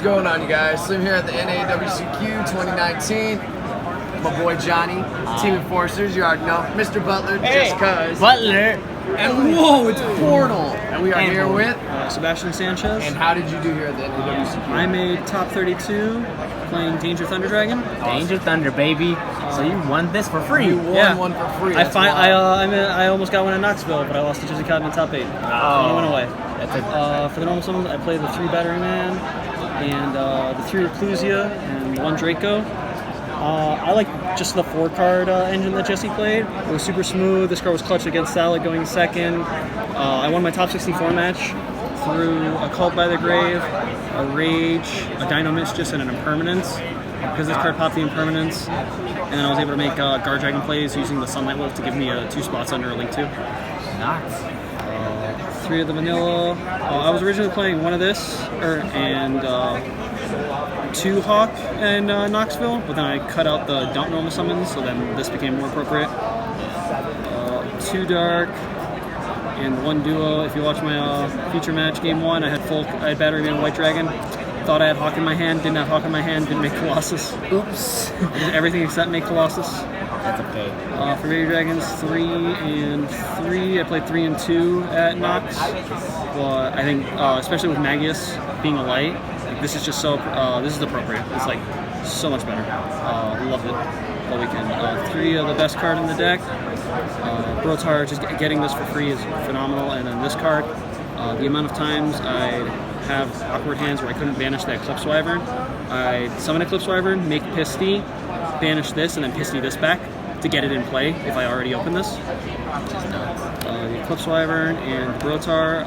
going on, you guys? Slim here at the NAWCQ 2019. My boy Johnny, Team Enforcers, you already know. Mr. Butler, just cuz. Butler. And whoa, it's Portal. And we are here with Sabastian Sanchez. And how did you do here at the NAWCQ? I made top 32 playing Danger Thunder Dragon. Danger Thunder, baby. So you won this for free. You won one for free. I almost got one in Knoxville, but I lost to Jizzy Cotton in top 8. I went away. For the normal summons, I played the 3 Battery Man, and the 3 Reclusia, and 1 Draco. I like just the 4-card engine that Jesse played. It was super smooth. This card was clutch against Salad going second. I won my top 64 match through a Cult by the Grave, a Rage, a Dino Mischief, and an Impermanence. Because this card popped the Impermanence, and then I was able to make Guard Dragon plays using the Sunlight Wolf to give me 2 spots under a Link 2. Nice. 3 of the vanilla. I was originally playing 1 of this, and 2 Hawk and Knoxville, but then I cut out the don't normal summons, so then this became more appropriate. 2 Dark and 1 Duo. If you watch my feature match, game 1, I had Battery Man, White Dragon. Thought I had Hawk in my hand, didn't have Hawk in my hand, didn't make Colossus. Oops. I did everything except make Colossus. That's okay. For Baby Dragons, 3 and 3. I played 3 and 2 at Nox. Well, I think, especially with Magius being a light, like, this is just so, this is appropriate. It's like so much better. Loved it all weekend. 3 of the best card in the deck. Brotar, just getting this for free is phenomenal. And then this card, the amount of times I have awkward hands where I couldn't banish that Eclipse Wyvern, I'd summon Eclipse Wyvern, make Pisty, banish this, and then Pisty this back to get it in play if I already open this. The Eclipse Wyvern and Brotar,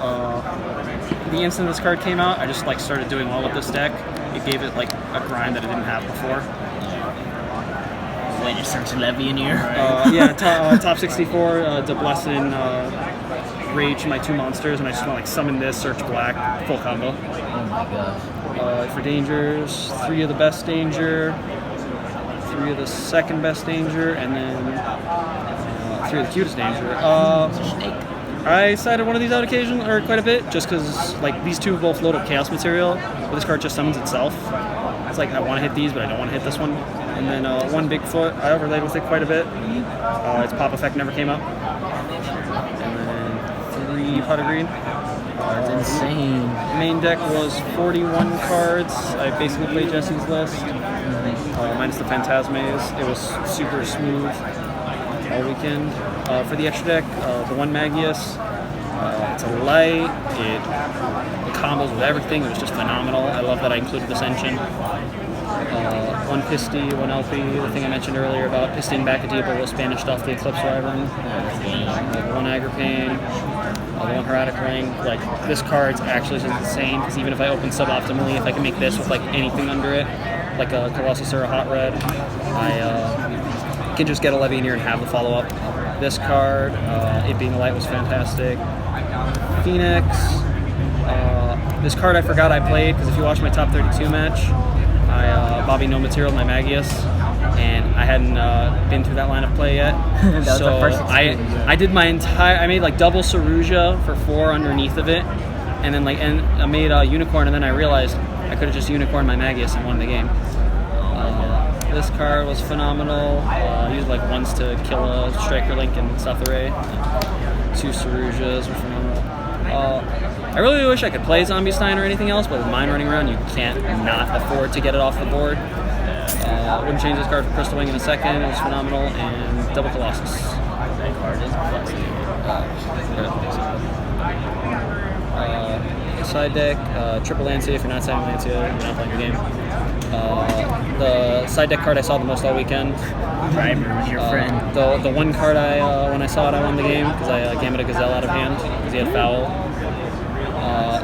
the instant this card came out, I just like started doing well with this deck. It gave it like a grind that it didn't have before. When you start to levy in here. Top 64, Deblessin, Rage my 2 monsters, and I just want to like summon this, search black, full combo. Oh my gosh. For dangers, 3 of the best danger, 3 of the second best danger, and then 3 of the cutest danger. I sided one of these out occasionally, or quite a bit, just because like these 2 both load up chaos material, but this card just summons itself. It's like I want to hit these, but I don't want to hit this one. And then 1 Bigfoot, I overlaid with it quite a bit. Its pop effect never came up. And then 3 Pot of Greed. That's insane. Main deck was 41 cards. I basically played Jesse's list, minus the Phantasmes. It was super smooth all weekend. For the extra deck, the 1 Magius. It's a light. The combos with everything. It was just phenomenal. I love that I included this engine. 1 Pisty, 1 LP, the thing I mentioned earlier about Pisting back a Deeble was banished off the Eclipse Wyvern. 1 Agripane, the 1 Heretic Ring. Like, this card's actually just insane, because even if I open suboptimally, if I can make this with like anything under it, like a Colossus or a Hot Red, I can just get a Levy in here and have the follow-up. This card, it being a light, was fantastic. Phoenix. This card I forgot I played, because if you watch my top 32 match, I Bobby No Material my Magius, and I hadn't been through that line of play yet. So I did my entire, I made like double Saruja for 4 underneath of it, and then I made a Unicorn, and then I realized I could have just Unicorned my Magius and won the game. This card was phenomenal. I used like ones to kill a Striker Link and Sathere. 2 Sarujas were phenomenal. I really wish I could play Zombie Stein or anything else, but with mine running around, you can't not afford to get it off the board. Wouldn't change this card for Crystal Wing in a second. It was phenomenal. And double Colossus. That card is classic. Side deck, triple Lancia. If you're not siding Lancia, you're not playing the game. The side deck card I saw the most all weekend. Primer was your friend. The 1 card when I saw it, I won the game because I gammed a Gazelle out of hand because he had foul.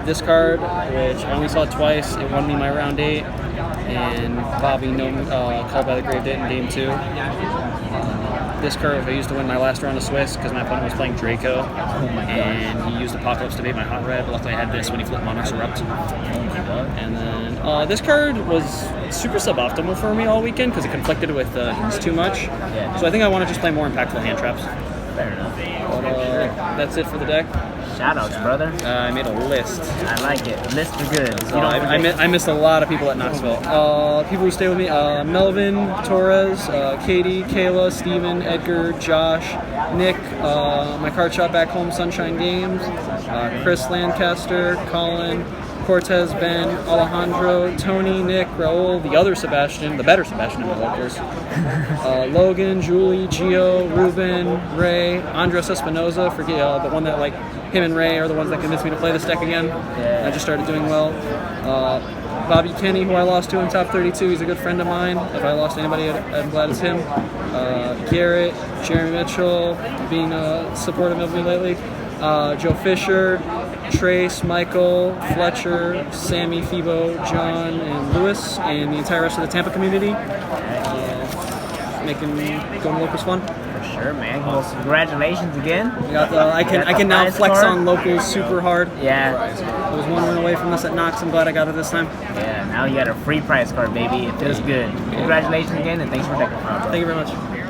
This card, which I only saw twice, it won me my round 8, and Bobby Called by the Grave did in game 2. This card I used to win my last round of Swiss because my opponent was playing Draco, and he used Apocalypse to bait my Hot Red, but luckily I had this when he flipped Monarch's Erupt. And then this card was super suboptimal for me all weekend because it conflicted with hints too much, so I think I want to just play more impactful hand traps. Fair enough. But that's it for the deck. Shoutouts, brother. I made a list. I like it. Lists are good. You I missed a lot of people at Knoxville. People who stay with me: Melvin, Torres, Katie, Kayla, Steven, Edgar, Josh, Nick, my card shop back home, Sunshine Games, Chris Lancaster, Colin, Cortez, Ben, Alejandro, Tony, Nick, Raul, the other Sebastian, the better Sebastian in the locals, Logan, Julie, Gio, Ruben, Ray, Andres Espinoza, forget the one that like him and Ray are the ones that convinced me to play this deck again. Yeah. I just started doing well. Bobby Kenny, who I lost to in top 32, he's a good friend of mine. If I lost anybody, I'm glad it's him. Garrett, Jeremy Mitchell, being supportive of me lately. Joe Fisher, Trace, Michael, Fletcher, Sammy, Thebo, John, and Lewis, and the entire rest of the Tampa community. Making going to locals fun. For sure, man. Well, congratulations again. We got I can now prize flex card. on locals super hard. Yeah. I was one win away from this at Knox. I'm glad I got it this time. Yeah. Now you got a free prize card, baby. It feels good. Congratulations again, and thanks for taking part. Thank you very much.